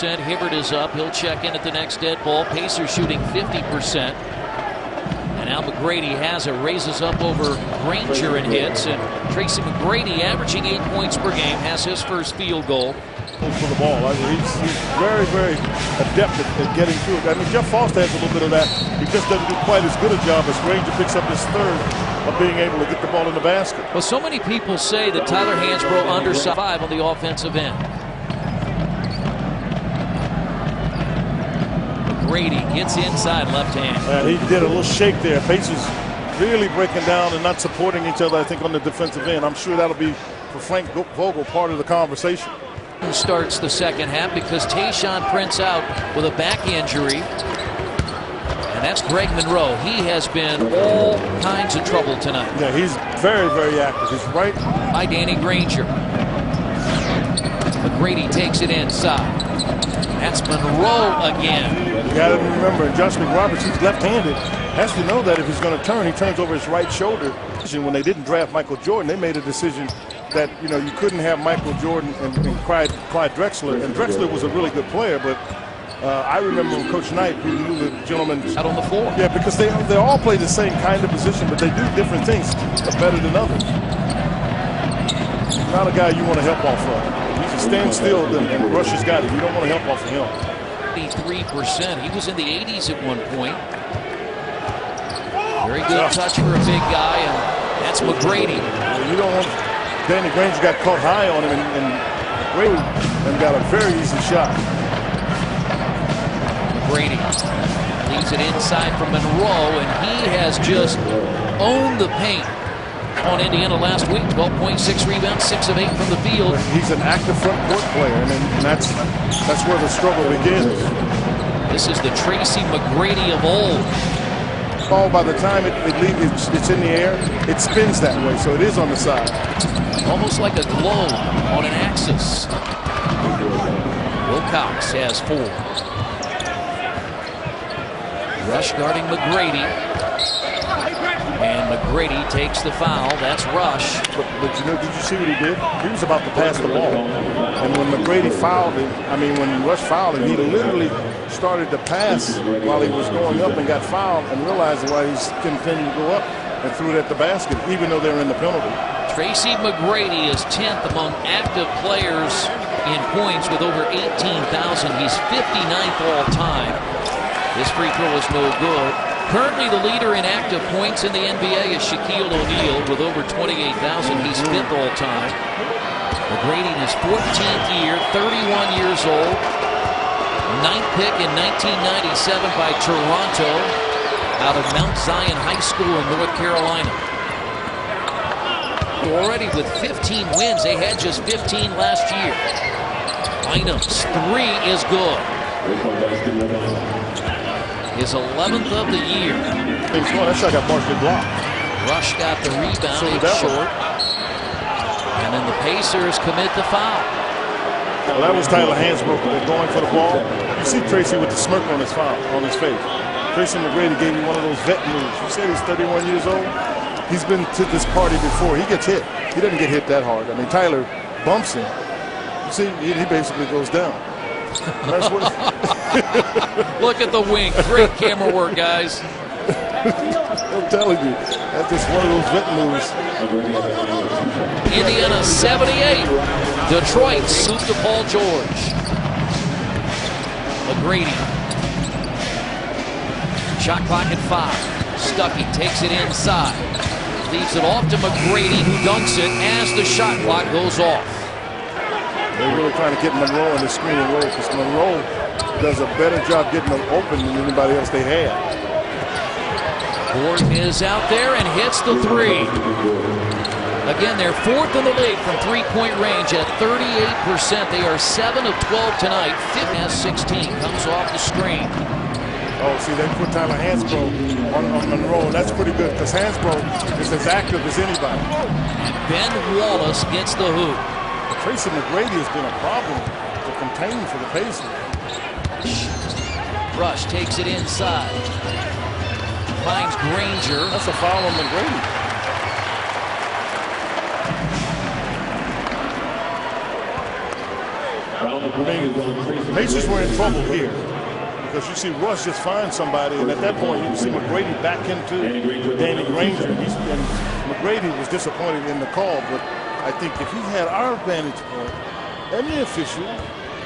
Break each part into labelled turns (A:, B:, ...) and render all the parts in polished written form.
A: Hibbert is up. He'll check in at the next dead ball. Pacers shooting 50%. And now McGrady has it, raises up over Granger and hits. And Tracy McGrady, averaging 8 points per game, has his first field goal.
B: For the ball. He's very, very adept at getting through it. I mean, Jeff Foster has a little bit of that. He just doesn't do quite as good a job as Granger picks up his third of being able to get the ball in the basket.
A: Well, so many people say that Tyler Hansbrough undersized 5 on the offensive end. McGrady gets inside left hand.
B: And he did a little shake there. Pacers really breaking down and not supporting each other, I think, on the defensive end. I'm sure that'll be, for Frank Vogel, part of the conversation.
A: Starts the second half because Tayshaun Prince out with a back injury. And that's Greg Monroe. He has been all kinds of trouble tonight.
B: Yeah, he's very, very active. He's right
A: by Danny Granger. McGrady takes it inside. That's Monroe again.
B: You got to remember, Josh McRoberts, he's left-handed. Has to know that if he's going to turn, he turns over his right shoulder. When they didn't draft Michael Jordan, they made a decision that, you know, you couldn't have Michael Jordan and Clyde Drexler. And Drexler was a really good player, but I remember when Coach Knight, who knew the gentleman
A: out on the floor.
B: Yeah, because they all play the same kind of position, but they do different things better than others. He's not a guy you want to help off of. He's a stand still, and Rush has got it. You don't want to help off of him.
A: 83%. He was in the 80s at one point. Very good touch for a big guy, and that's McGrady.
B: You don't want. Danny Granger got caught high on him, and McGrady got a very easy shot.
A: McGrady leaves it inside from Monroe, and he has just owned the paint on Indiana last week. 12.6 rebounds, 6 of 8 from the field.
B: He's an active front court player, and that's where the struggle begins.
A: This is the Tracy McGrady of old.
B: Ball, by the time it's in the air, it spins that way, so it is on the side.
A: Almost like a globe on an axis. Wilcox has 4. Rush guarding McGrady. And McGrady takes the foul. That's Rush.
B: But you know, did you see what he did? He was about to pass the ball. And when McGrady fouled him, when Rush fouled him, he literally started to pass while he was going up and got fouled and realized why he's continuing to go up and threw it at the basket, even though they're in the penalty.
A: Tracy McGrady is 10th among active players in points with over 18,000. He's 59th all time. This free throw is no good. Currently the leader in active points in the NBA is Shaquille O'Neal with over 28,000. He's 5th all time. McGrady in his 14th year, 31 years old. 9th pick in 1997 by Toronto out of Mount Zion High School in North Carolina. Already with 15 wins. They had just 15 last year. Bynum's 3 is good. His 11th of the year.
B: That shot got partially blocked.
A: Rush got the rebound, it's short. And then the Pacers commit the foul.
B: Well, that was Tyler Hansbrough going for the ball. You see Tracy with the smirk on his face. Tracy McGrady gave me one of those vet moves. You said he's 31 years old. He's been to this party before. He gets hit. He doesn't get hit that hard. I mean, Tyler bumps him. You see, he basically goes down. That's what
A: look at the wink. Great camera work, guys.
B: I'm telling you, that's just one of those vet moves.
A: Indiana 78. Detroit suits to Paul George. McGrady. Shot clock at 5. Stuckey takes it inside. Leaves it off to McGrady, who dunks it as the shot clock goes off.
B: They're really trying to get Monroe in the screening role because Monroe does a better job getting them open than anybody else they had.
A: Gordon is out there and hits the 3. Again, they're 4th in the league from three-point range at 38%. They are 7 of 12 tonight. Fifth has 16. Comes off the screen.
B: Oh, see, they put Tyler Hansbrough on Monroe, and that's pretty good because Hansbrough is as active as anybody.
A: And Ben Wallace gets the hoop.
B: Tracy McGrady has been a problem to contain for the Pacers.
A: Rush takes it inside. Finds Granger.
B: That's a foul on McGrady. I mean, the Pacers were in trouble here because you see Russ just find somebody, and at that point you see McGrady back into Danny Granger. And McGrady was disappointed in the call, but I think if he had our vantage point and the official,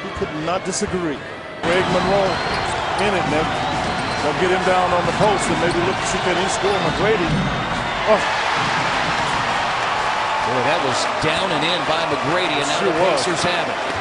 B: he could not disagree. Greg Monroe in it now. They'll get him down on the post and maybe look to see can he score. McGrady. Oh.
A: Boy, that was down and in by McGrady, and now the Pacers have it.